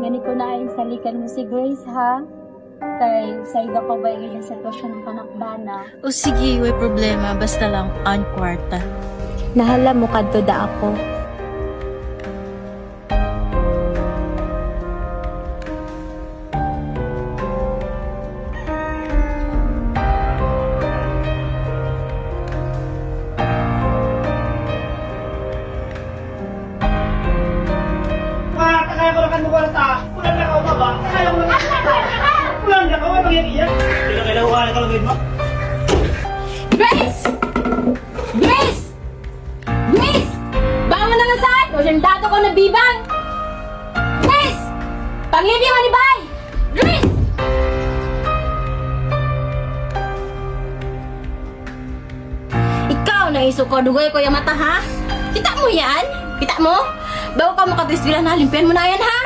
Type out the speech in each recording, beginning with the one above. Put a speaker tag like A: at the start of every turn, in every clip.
A: gani ko na ayun salikan mo si Grace ha. Kay sa iga pa ba yung sitwasyon ng panakbana.
B: O sige, way problema. Basta lang, ang kwarta.
A: Nahala mo kadto da ako.
C: Kaya ko nakan mo kwarta. Kulang na ka ba? Kaya mo na. Kulang na ka ba mag-iiyak? Kailangan ka lang mo.
A: Grace! Grace! Grace! Bangon na nga saan! O siyang dato ko na bibang! Grace! Panglibi mo ni Bay! Grace! Ikaw na iso ko, dugay ko yung mata ha? Kita mo yan? Kita mo? Bago ka makatrisbilan na, limpian mo na yan ha?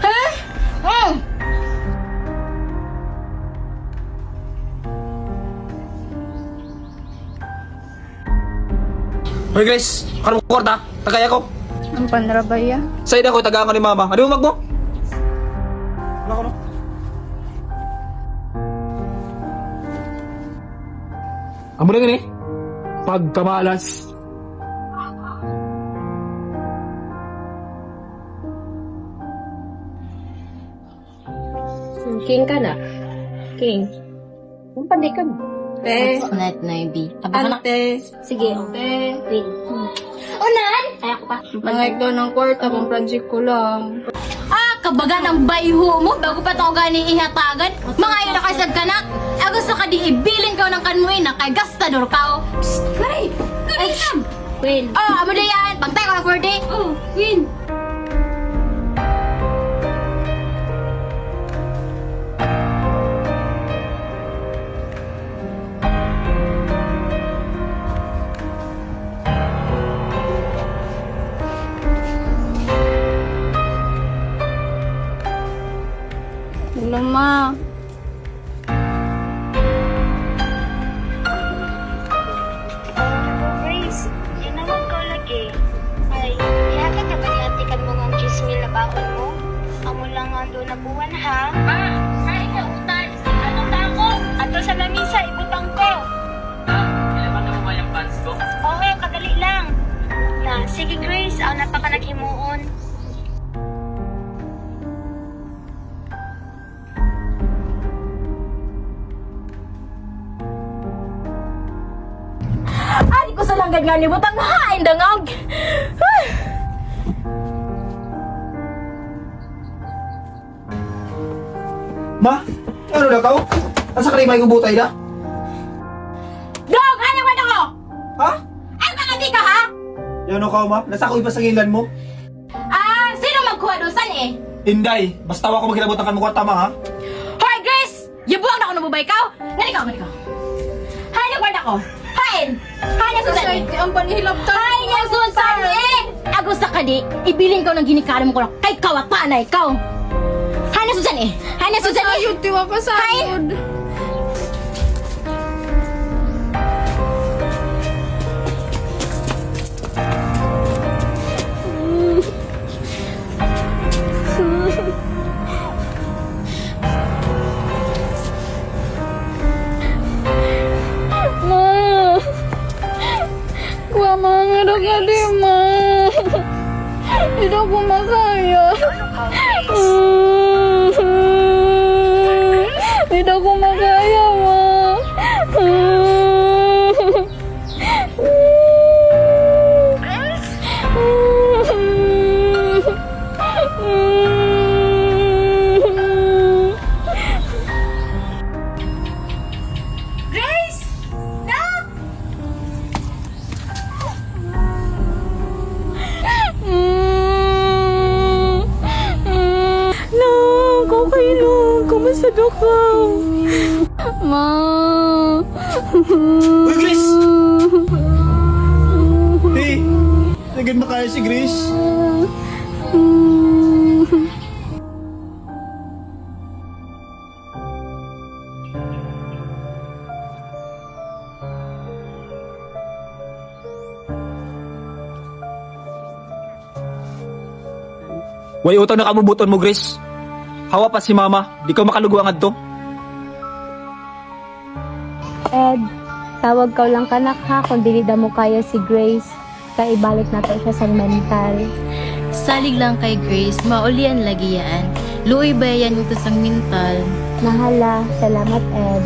A: Ha?
C: Hoy Grace, kano mo kwarta? Tagay ako.
A: Ang panrabaya.
C: Sa'yo ako, tagaan ko ni mama. Ano mo magmo? Wala ko no? Amo na gani? Pagkamalas.
A: King ka na. King. Ang panday ka mo. Te.
B: Night, Naibi. Aba ka na.
A: Ante. Sige, okay. Wait. Unan! Kaya ko pa.
D: Mangayag daw ng kwarta, pang project ko lang.
A: Ah, kabaga ng bayho mo bago pa ito gani ihatagan. Mga yun na kaysad ka na. Gusto ka di ibilin ka ng kanmuin na kay gastador ka. Psst! Maray! Karisam! Win. Oh, amo na yan. Pagtay ko na 40. Oh, win.
D: Wala ma.
E: Grace, yun naman ko lagi. Ay, ihatag na ba nihatikan mo ng 10,000 na baon mo? Amo lang ang doon na buwan, ha? Ay, ka utan. Anong tako? Ato sa lamisa, ibutang ko.
C: Ilaman na mo ba yung pants ko?
E: Oo, kadali lang. Na, sige Grace, ang napaka naghimuon.
A: Ari ko sa langgad nga libutang hain dangag.
C: Ma, ano na ka? Asa ka rin may gubutay na?
A: Dog! Ano ba ako?
C: Ha?
A: Ay, kakati ka ha?
C: Yan ka ma? Nasa ko iba sa ngilan mo?
A: Ah, sino magkuha doon? Saan eh?
C: Inday, basta ako magkinabutan ka mo kwarta ma ha?
A: Hoy, Grace! Yabuang na ako na bubay ka? Nalikaw, nalikaw. Hay, nagward ako. Hain! Hay, nasusan eh.
D: Ang panihilabtan.
A: Hay, nasusan eh! Ako sa kadi, ibilin ko ng ginikalam mo ko na kay kawata na ikaw. Hay, nasusan eh. Hay, nasusan eh.
D: Ayun, tiwa pa sa
A: Hay!
D: agod. Ma. Kuha mga ka di, ma. Hindi ako makaya. Hindi ako makaya, ma.
A: Grace! Nak!
D: Lang, okay lang. Kumusta daw ka? Ma.
C: Uy, Grace! Hey! Nagin na kaya si Grace? Way utang na kabubuton mo, Grace.
F: Hawa pa si mama, di ko makaluguan adto.
D: Ed, tawag ka lang kanak ha kung dili da mo kaya si Grace. Kaya ibalik na to siya sa mental.
B: Salig lang kay Grace, maulian lagi yan. Luoy ba yan ito sang mental?
D: Nahala, salamat Ed.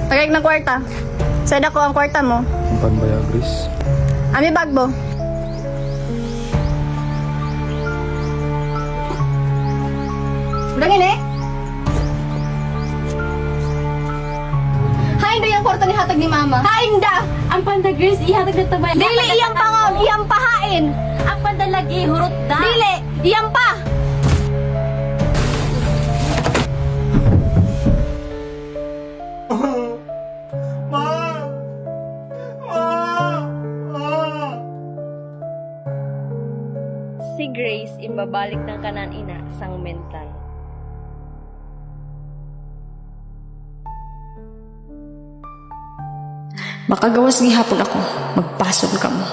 G: Tagay ng kwarta. Sada ko ang kwarta mo.
F: Pan ba ya, Grace?
G: Ami bag mo. Dangin eh. Hain da yung kwarta ni hatag ni mama. Hain da.
A: Ang panda Grace, ihatag na tabay.
G: Dili iyang pangom, iyang pahain.
A: Ang panda lagi, hurot da.
G: Dili, iyang pa.
C: Ma! Ma!
H: Si Grace imbabalik ng kanan ina sang mental.
I: Makagawas gihapon ako, magpason ka mo.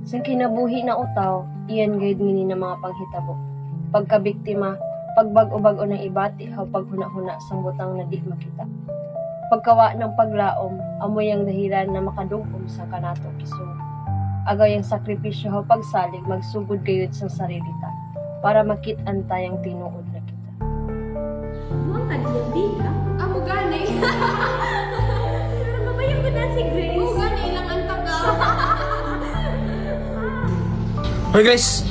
H: Sa kinabuhi na utaw, iyan guide mini na mga panghitabo. Pagkabiktima, pagbag-o-bag-o ng ibati, haw paghuna-huna sang butang na di makita. Pagkawa ng paglaom, amoy ang dahilan na makadungkom sa kanato kisong. Agaw yung sakripisyo haw pagsalig, magsugod gayud sa sarili ta, para makit-an tayang tinuod na kita.
A: Amo gani. Mabayang ko na si Grace. Oo gani, ilang antag ka.
F: Hoy Grace,